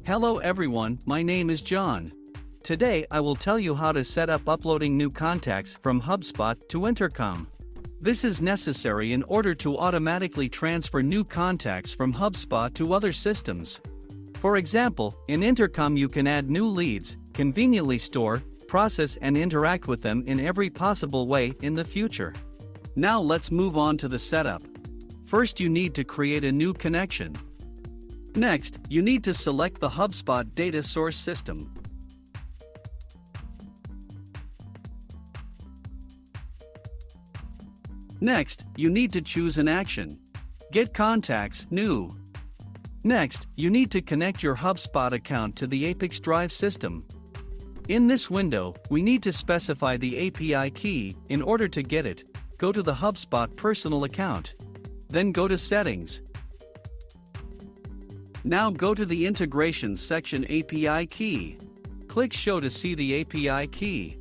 Hello everyone, my name is John. Today I will tell you how to set up uploading new contacts from Hubspot to Intercom. This is necessary in order to automatically transfer new contacts from Hubspot to other systems. For example, in Intercom you can add new leads, conveniently store, process and interact with them in every possible way in the future. Now let's move on to the setup. First you need to create a new connection. Next, you need to select the Hubspot data source system. Next, you need to choose an action. Get contacts, new. Next, you need to connect your Hubspot account to the ApiX-Drive system. In this window, we need to specify the API key. In order to get it, go to the Hubspot personal account. Then go to Settings. Now go to the Integrations section API key. Click Show to see the API key.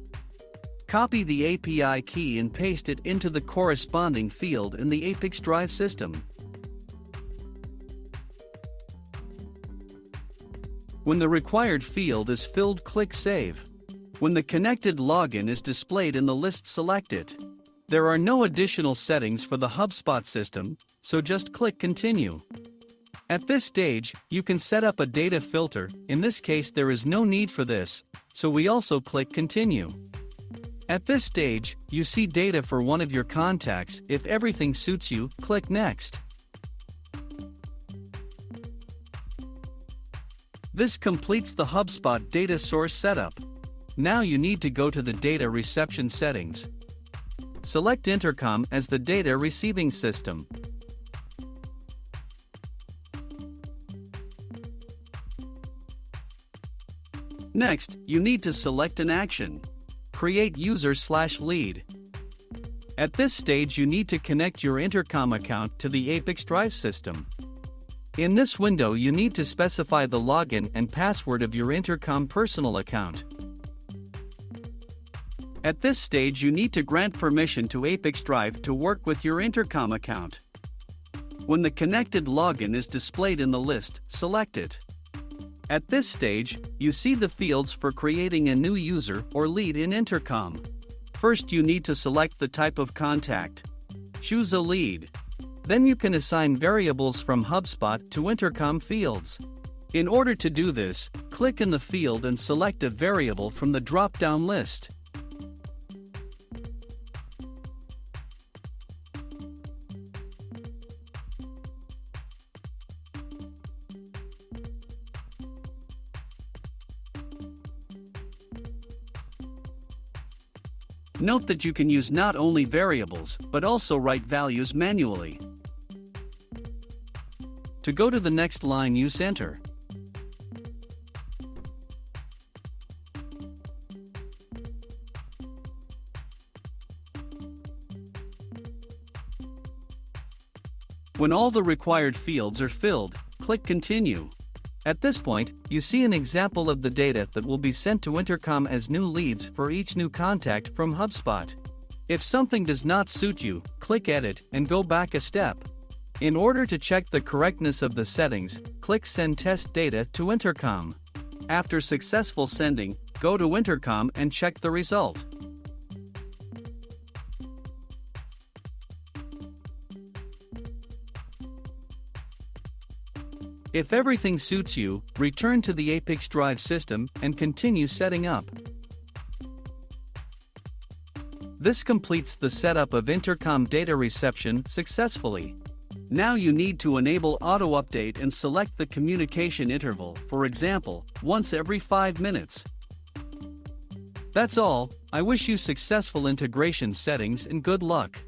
Copy the API key and paste it into the corresponding field in the ApiX-Drive system. When the required field is filled, click Save. When the connected login is displayed in the list, select it. There are no additional settings for the Hubspot system, so just click Continue. At this stage, you can set up a data filter. In this case there is no need for this, so we also click Continue. At this stage, you see data for one of your contacts. If everything suits you, click Next. This completes the Hubspot data source setup. Now you need to go to the data reception settings. Select Intercom as the data receiving system. Next, you need to select an action. Create user/lead. At this stage you need to connect your Intercom account to the ApiX-Drive system. In this window you need to specify the login and password of your Intercom personal account. At this stage you need to grant permission to ApiX-Drive to work with your Intercom account. When the connected login is displayed in the list, select it. At this stage, you see the fields for creating a new user or lead in Intercom. First you need to select the type of contact. Choose a lead. Then you can assign variables from Hubspot to Intercom fields. In order to do this, click in the field and select a variable from the drop-down list. Note that you can use not only variables, but also write values manually. To go to the next line, use Enter. When all the required fields are filled, click Continue. At this point, you see an example of the data that will be sent to Intercom as new leads for each new contact from Hubspot. If something does not suit you, click Edit and go back a step. In order to check the correctness of the settings, click Send Test Data to Intercom. After successful sending, go to Intercom and check the result. If everything suits you, return to the ApiX-Drive system and continue setting up. This completes the setup of Intercom data reception successfully. Now you need to enable auto-update and select the communication interval, for example, once every 5 minutes. That's all. I wish you successful integration settings and good luck.